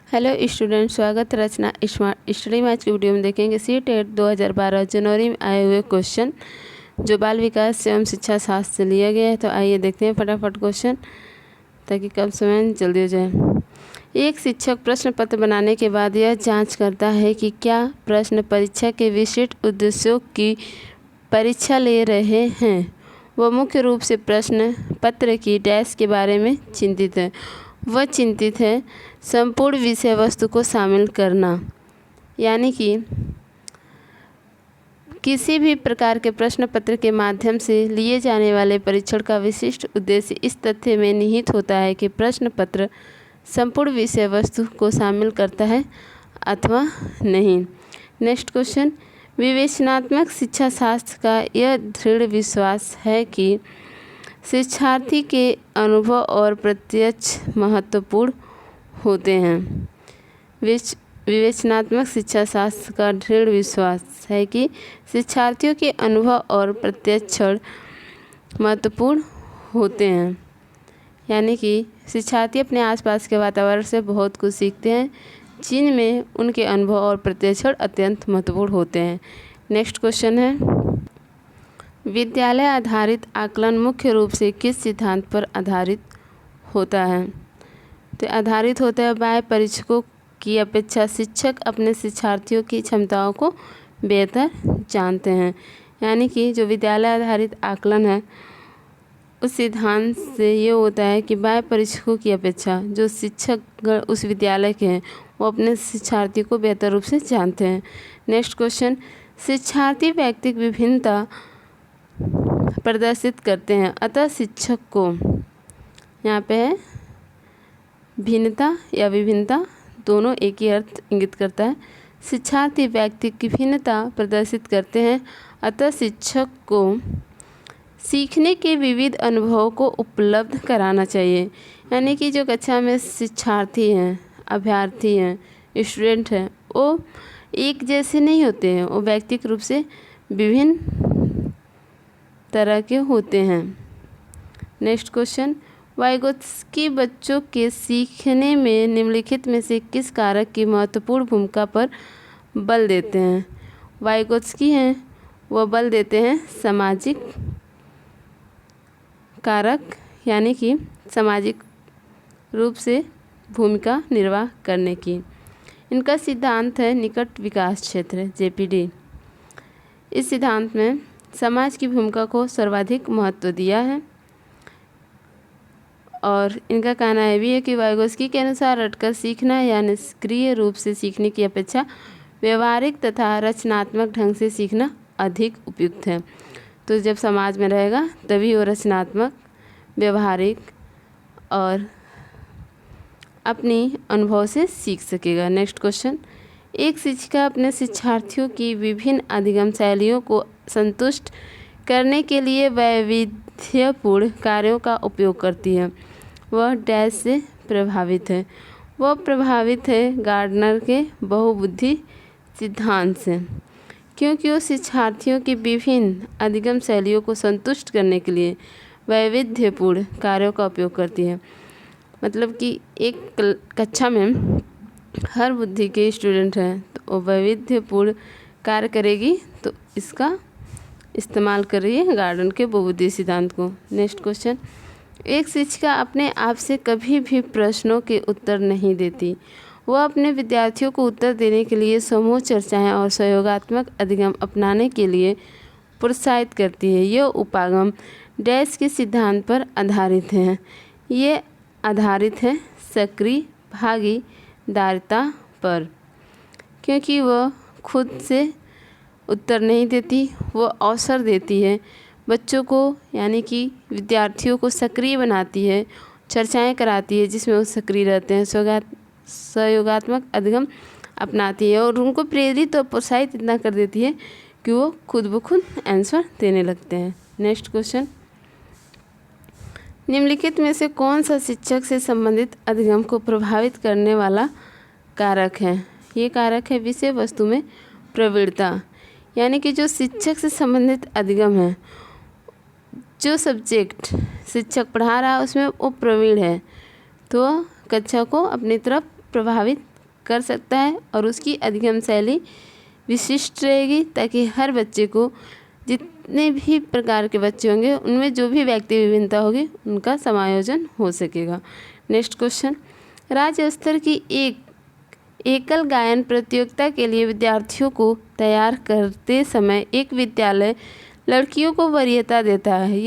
Hello student, स्वागत है रचना smart study match की वीडियो में। देखेंगे सीटेट 2012 जनवरी में आए हुए क्वेश्चन जो बाल विकास एवं शिक्षा शास्त्र से लिया गया है। तो आइए देखते हैं फटाफट क्वेश्चन, ताकि कम समय में जल्दी हो जाए। एक शिक्षक प्रश्न पत्र बनाने के बाद यह जांच करता है कि क्या प्रश्न परीक्षा के विशिष्ट उद्देश्यों की परीक्षा ले रहे हैं। वह मुख्य रूप से प्रश्न पत्र की डैश के बारे में चिंतित है। वह चिंतित है संपूर्ण विषय वस्तु को शामिल करना, यानी कि किसी भी प्रकार के प्रश्न पत्र के माध्यम से लिए जाने वाले परीक्षण का विशिष्ट उद्देश्य इस तथ्य में निहित होता है कि प्रश्न पत्र संपूर्ण विषय वस्तु को शामिल करता है अथवा नहीं। नेक्स्ट क्वेश्चन, विवेचनात्मक शिक्षा शास्त्र का यह दृढ़ विश्वास है कि शिक्षार्थी के अनुभव और प्रत्यक्ष महत्वपूर्ण होते हैं। विवेचनात्मक शिक्षा शास्त्र का दृढ़ विश्वास है कि शिक्षार्थियों के अनुभव और प्रत्यक्षण महत्वपूर्ण होते हैं, यानी कि शिक्षार्थी अपने आसपास के वातावरण से बहुत कुछ सीखते हैं, जिनमें उनके अनुभव और प्रत्यक्षण अत्यंत महत्वपूर्ण होते हैं। नेक्स्ट क्वेश्चन है, विद्यालय आधारित आकलन मुख्य रूप से किस सिद्धांत पर आधारित होता है। तो आधारित होता है बाह्य परीक्षकों की अपेक्षा शिक्षक अपने शिक्षार्थियों की क्षमताओं को बेहतर जानते हैं, यानी कि जो विद्यालय आधारित आकलन है उस सिद्धांत से ये होता है कि बाह्य परीक्षकों की अपेक्षा जो शिक्षक उस विद्यालय के हैं वो अपने शिक्षार्थियों को बेहतर रूप से जानते हैं। नेक्स्ट क्वेश्चन, शिक्षार्थी व्यक्तिगत विभिन्नता प्रदर्शित करते हैं, अतः शिक्षक को, यहाँ पे है भिन्नता या विभिन्नता, दोनों एक ही अर्थ इंगित करता है। शिक्षार्थी व्यक्तिगत विभिन्नता प्रदर्शित करते हैं, अतः शिक्षक को सीखने के विविध अनुभवों को उपलब्ध कराना चाहिए, यानी कि जो कक्षा में शिक्षार्थी हैं, अभ्यर्थी हैं, स्टूडेंट हैं, वो एक जैसे नहीं होते हैं, वो व्यक्तिगत रूप से विभिन्न तरह के होते हैं। नेक्स्ट क्वेश्चन, वाइगोत्स्की बच्चों के सीखने में निम्नलिखित में से किस कारक की महत्वपूर्ण भूमिका पर बल देते हैं। वाइगोत्स्की हैं वह बल देते हैं सामाजिक कारक, यानी कि सामाजिक रूप से भूमिका निर्वाह करने की। इनका सिद्धांत है निकट विकास क्षेत्र JPD। इस सिद्धांत में समाज की भूमिका को सर्वाधिक महत्व दिया है, और इनका कहना है भी है कि वाइगोत्स्की के अनुसार रटकर सीखना या निष्क्रिय रूप से सीखने की अपेक्षा व्यवहारिक तथा रचनात्मक ढंग से सीखना अधिक उपयुक्त है। तो जब समाज में रहेगा तभी वो रचनात्मक, व्यवहारिक और अपनी अनुभव से सीख सकेगा। नेक्स्ट क्वेश्चन, एक शिक्षिका अपने शिक्षार्थियों की विभिन्न अधिगम शैलियों को संतुष्ट करने के लिए वैविध्यपूर्ण कार्यों का उपयोग करती है। वह डैश से प्रभावित है। वह प्रभावित है गार्डनर के बहुबुद्धि सिद्धांत से, क्योंकि वो शिक्षार्थियों की विभिन्न अधिगम शैलियों को संतुष्ट करने के लिए वैविध्यपूर्ण कार्यों का उपयोग करती है। मतलब कि एक कक्षा में हर बुद्धि के स्टूडेंट हैं तो वो वैविध्यपूर्ण कार्य करेगी, तो इसका इस्तेमाल कर रही है गार्डन के बहुबुद्धि सिद्धांत को। नेक्स्ट क्वेश्चन, एक शिक्षिका अपने आप से कभी भी प्रश्नों के उत्तर नहीं देती। वह अपने विद्यार्थियों को उत्तर देने के लिए समूह चर्चाएं और सहयोगात्मक अधिगम अपनाने के लिए प्रोत्साहित करती है। यह उपागम डैश के सिद्धांत पर आधारित है। ये आधारित है सक्रिय भागीदारिता पर, क्योंकि वह खुद से उत्तर नहीं देती, वो अवसर देती है बच्चों को, यानी कि विद्यार्थियों को सक्रिय बनाती है, चर्चाएं कराती है जिसमें वो सक्रिय रहते हैं, सहयोगात्मक अधिगम अपनाती है और उनको प्रेरित और प्रोत्साहित इतना कर देती है कि वो खुद ब खुद आंसर देने लगते हैं। नेक्स्ट क्वेश्चन, निम्नलिखित में से कौन सा शिक्षक से संबंधित अधिगम को प्रभावित करने वाला कारक है। ये कारक है विषय वस्तु में प्रवीणता, यानी कि जो शिक्षक से संबंधित अधिगम है, जो सब्जेक्ट शिक्षक पढ़ा रहा है उसमें वो प्रवीण है, तो कक्षा को अपनी तरफ प्रभावित कर सकता है और उसकी अधिगम शैली विशिष्ट रहेगी, ताकि हर बच्चे को, जितने भी प्रकार के बच्चे होंगे उनमें जो भी व्यक्ति विभिन्नता होगी उनका समायोजन हो सकेगा। नेक्स्ट क्वेश्चन, राज्य स्तर की एकल गायन प्रतियोगिता के लिए विद्यार्थियों को तैयार करते समय एक विद्यालय लड़कियों को वरीयता देता है।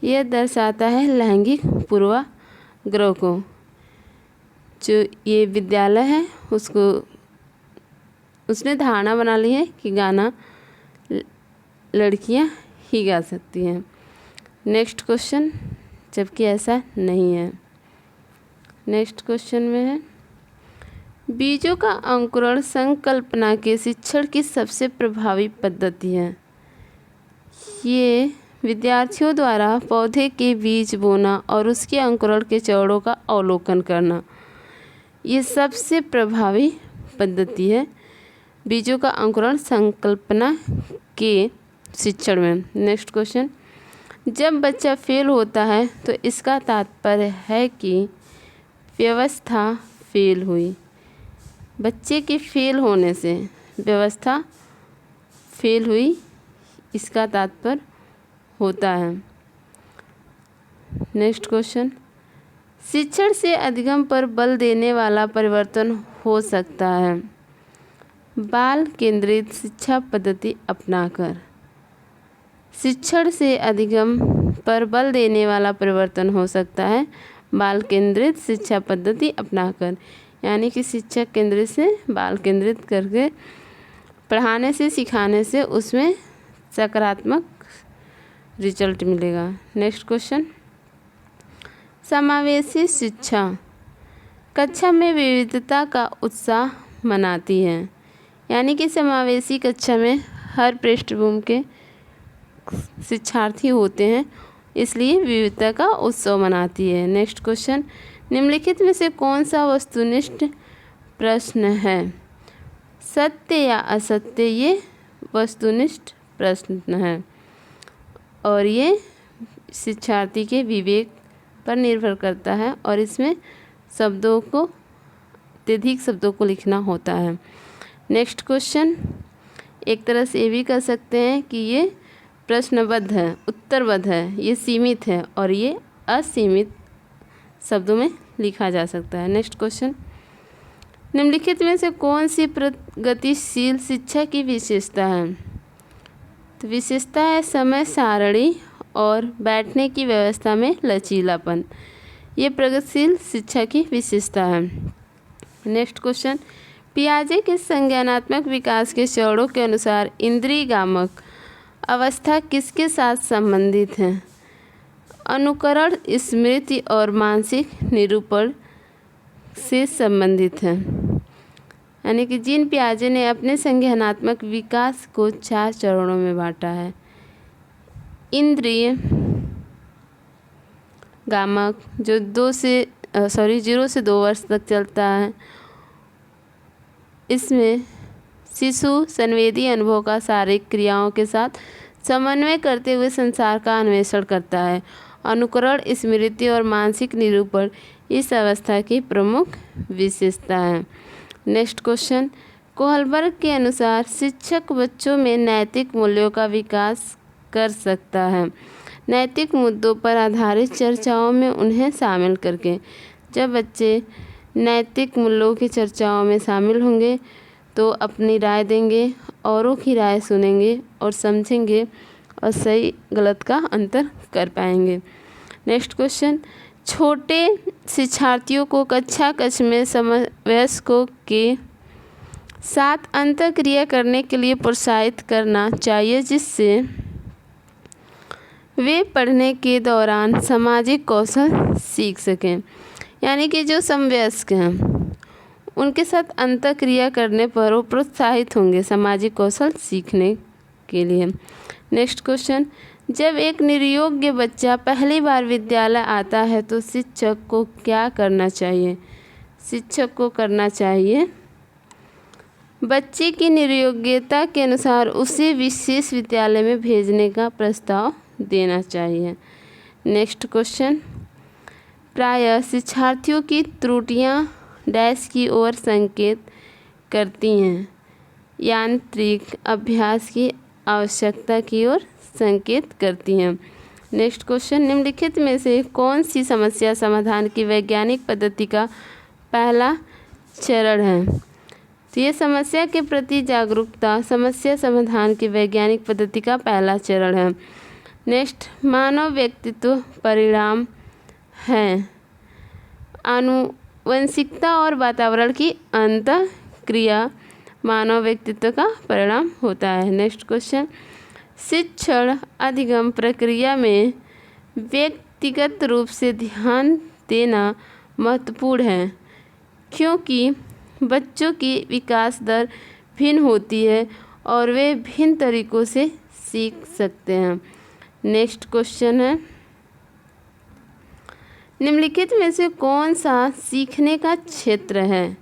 यह दर्शाता है लैंगिक पूर्वाग्रह को। जो ये विद्यालय है उसने धारणा बना ली है कि गाना लड़कियां ही गा सकती हैं। नेक्स्ट क्वेश्चन, जबकि ऐसा नहीं है। नेक्स्ट क्वेश्चन में है, बीजों का अंकुरण संकल्पना के शिक्षण की सबसे प्रभावी पद्धति है। ये विद्यार्थियों द्वारा पौधे के बीज बोना और उसके अंकुरण के चरणों का अवलोकन करना, ये सबसे प्रभावी पद्धति है बीजों का अंकुरण संकल्पना के शिक्षण में। नेक्स्ट क्वेश्चन, जब बच्चा फेल होता है तो इसका तात्पर्य है कि व्यवस्था फेल हुई। बच्चे के फेल होने से व्यवस्था फेल हुई, इसका तात्पर्य होता है। नेक्स्ट क्वेश्चन, शिक्षण से अधिगम पर बल देने वाला परिवर्तन हो सकता है बाल केंद्रित शिक्षा पद्धति अपनाकर। शिक्षण से अधिगम पर बल देने वाला परिवर्तन हो सकता है बाल केंद्रित शिक्षा पद्धति अपनाकर, यानी कि शिक्षक केंद्रित से बाल केंद्रित करके पढ़ाने से, सिखाने से उसमें सकारात्मक रिजल्ट मिलेगा। नेक्स्ट क्वेश्चन, समावेशी शिक्षा कक्षा में विविधता का उत्साह मनाती है, यानी कि समावेशी कक्षा में हर पृष्ठभूमि के शिक्षार्थी होते हैं, इसलिए विविधता का उत्सव मनाती है। नेक्स्ट क्वेश्चन, निम्नलिखित में से कौन सा वस्तुनिष्ठ प्रश्न है? सत्य या असत्य, ये वस्तुनिष्ठ प्रश्न है और ये शिक्षार्थी के विवेक पर निर्भर करता है और इसमें अत्यधिक शब्दों को लिखना होता है। नेक्स्ट क्वेश्चन, एक तरह से ये भी कह सकते हैं कि ये प्रश्नबद्ध है, उत्तरबद्ध है, ये सीमित है और ये असीमित शब्दों में लिखा जा सकता है। नेक्स्ट क्वेश्चन, निम्नलिखित में से कौन सी प्रगतिशील शिक्षा की विशेषता है? तो विशेषता है समय सारणी और बैठने की व्यवस्था में लचीलापन, ये प्रगतिशील शिक्षा की विशेषता है। नेक्स्ट क्वेश्चन, पियाजे के संज्ञानात्मक विकास के चरणों के अनुसार इंद्रियगामक अवस्था किसके साथ संबंधित है? अनुकरण, स्मृति और मानसिक निरूपण से संबंधित है। यानी कि जीन पियाजे ने अपने संज्ञानात्मक विकास को 4 चरणों में बांटा है। इंद्रिय गामक जो 0 से 2 वर्ष तक चलता है, इसमें शिशु संवेदी अनुभव का शारीरिक क्रियाओं के साथ समन्वय करते हुए संसार का अन्वेषण करता है। अनुकरण, स्मृति और मानसिक निरूपण इस अवस्था की प्रमुख विशेषता है। नेक्स्ट क्वेश्चन, कोहलबर्ग के अनुसार शिक्षक बच्चों में नैतिक मूल्यों का विकास कर सकता है नैतिक मुद्दों पर आधारित चर्चाओं में उन्हें शामिल करके। जब बच्चे नैतिक मूल्यों की चर्चाओं में शामिल होंगे तो अपनी राय देंगे, औरों की राय सुनेंगे और समझेंगे और सही गलत का अंतर कर पाएंगे। नेक्स्ट क्वेश्चन, छोटे शिक्षार्थियों को कक्षा में समवयस्कों के साथ अंतःक्रिया करने के लिए प्रोत्साहित करना चाहिए, जिससे वे पढ़ने के दौरान सामाजिक कौशल सीख सकें। यानी कि जो समवयस्क हैं उनके साथ अंतःक्रिया करने पर वो प्रोत्साहित होंगे सामाजिक कौशल सीखने के लिए। नेक्स्ट क्वेश्चन, जब एक निरयोग्य बच्चा पहली बार विद्यालय आता है तो शिक्षक को क्या करना चाहिए? शिक्षक को करना चाहिए बच्चे की निरयोग्यता के अनुसार उसे विशेष विद्यालय में भेजने का प्रस्ताव देना चाहिए। नेक्स्ट क्वेश्चन, प्रायः शिक्षार्थियों की त्रुटियां डैश की ओर संकेत करती हैं। यांत्रिक अभ्यास की आवश्यकता की ओर संकेत करती हैं। नेक्स्ट क्वेश्चन, निम्नलिखित में से कौन सी समस्या समाधान की वैज्ञानिक पद्धति का पहला चरण है? तो ये समस्या के प्रति जागरूकता समस्या समाधान की वैज्ञानिक पद्धति का पहला चरण है। नेक्स्ट, मानव व्यक्तित्व परिणाम है। आनुवंशिकता और वातावरण की अंतःक्रिया मानव व्यक्तित्व का परिणाम होता है। नेक्स्ट क्वेश्चन, शिक्षण अधिगम प्रक्रिया में व्यक्तिगत रूप से ध्यान देना महत्वपूर्ण है क्योंकि बच्चों की विकास दर भिन्न होती है और वे भिन्न तरीकों से सीख सकते हैं। नेक्स्ट क्वेश्चन है, निम्नलिखित में से कौन सा सीखने का क्षेत्र है?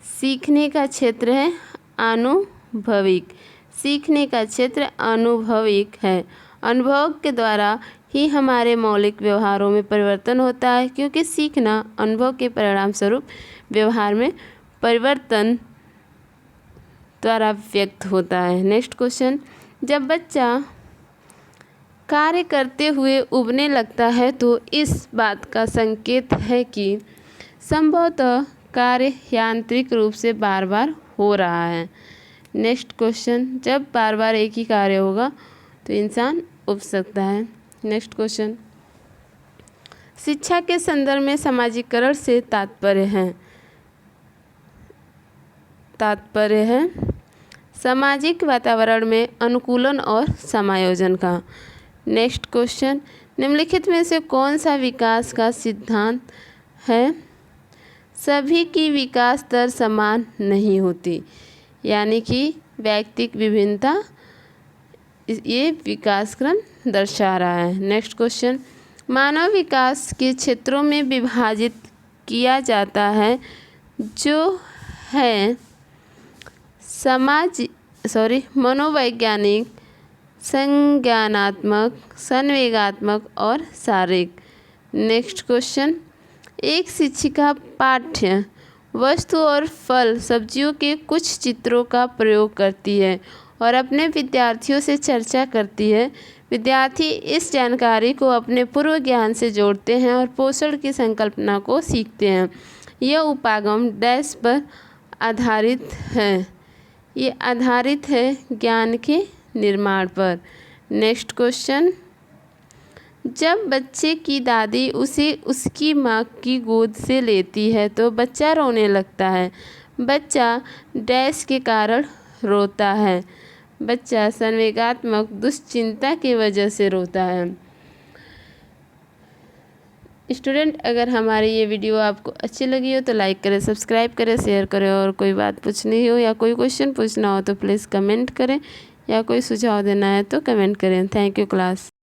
सीखने का क्षेत्र है अनुभविक। सीखने का क्षेत्र अनुभविक है। अनुभव के द्वारा ही हमारे मौलिक व्यवहारों में परिवर्तन होता है क्योंकि सीखना अनुभव के परिणाम स्वरूप व्यवहार में परिवर्तन द्वारा व्यक्त होता है। नेक्स्ट क्वेश्चन, जब बच्चा कार्य करते हुए उबने लगता है तो इस बात का संकेत है कि संभवतः कार्य यांत्रिक रूप से बार बार हो रहा है। नेक्स्ट क्वेश्चन, जब बार बार एक ही कार्य होगा तो इंसान उब सकता है। नेक्स्ट क्वेश्चन, शिक्षा के संदर्भ में सामाजिकरण से तात्पर्य है सामाजिक वातावरण में अनुकूलन और समायोजन का। नेक्स्ट क्वेश्चन, निम्नलिखित में से कौन सा विकास का सिद्धांत है? सभी की विकास दर समान नहीं होती, यानी कि व्यक्तिक विभिन्नता ये विकास क्रम दर्शा रहा है। नेक्स्ट क्वेश्चन, मानव विकास के क्षेत्रों में विभाजित किया जाता है जो है मनोवैज्ञानिक, संज्ञानात्मक, संवेगात्मक और शारीरिक। नेक्स्ट क्वेश्चन, एक शिक्षिका पाठ्य वस्तु और फल सब्जियों के कुछ चित्रों का प्रयोग करती है और अपने विद्यार्थियों से चर्चा करती है। विद्यार्थी इस जानकारी को अपने पूर्व ज्ञान से जोड़ते हैं और पोषण की संकल्पना को सीखते हैं। यह उपागम डैश पर आधारित है। ये आधारित है ज्ञान के निर्माण पर। नेक्स्ट क्वेश्चन, जब बच्चे की दादी उसे उसकी माँ की गोद से लेती है तो बच्चा रोने लगता है। बच्चा डैश के कारण रोता है। बच्चा संवेगात्मक दुश्चिंता की वजह से रोता है। स्टूडेंट, अगर हमारी ये वीडियो आपको अच्छी लगी हो तो लाइक करें, सब्सक्राइब करें, शेयर करें और कोई बात पूछनी हो या कोई क्वेश्चन पूछना हो तो प्लीज़ कमेंट करें या कोई सुझाव देना है तो कमेंट करें। Thank you class.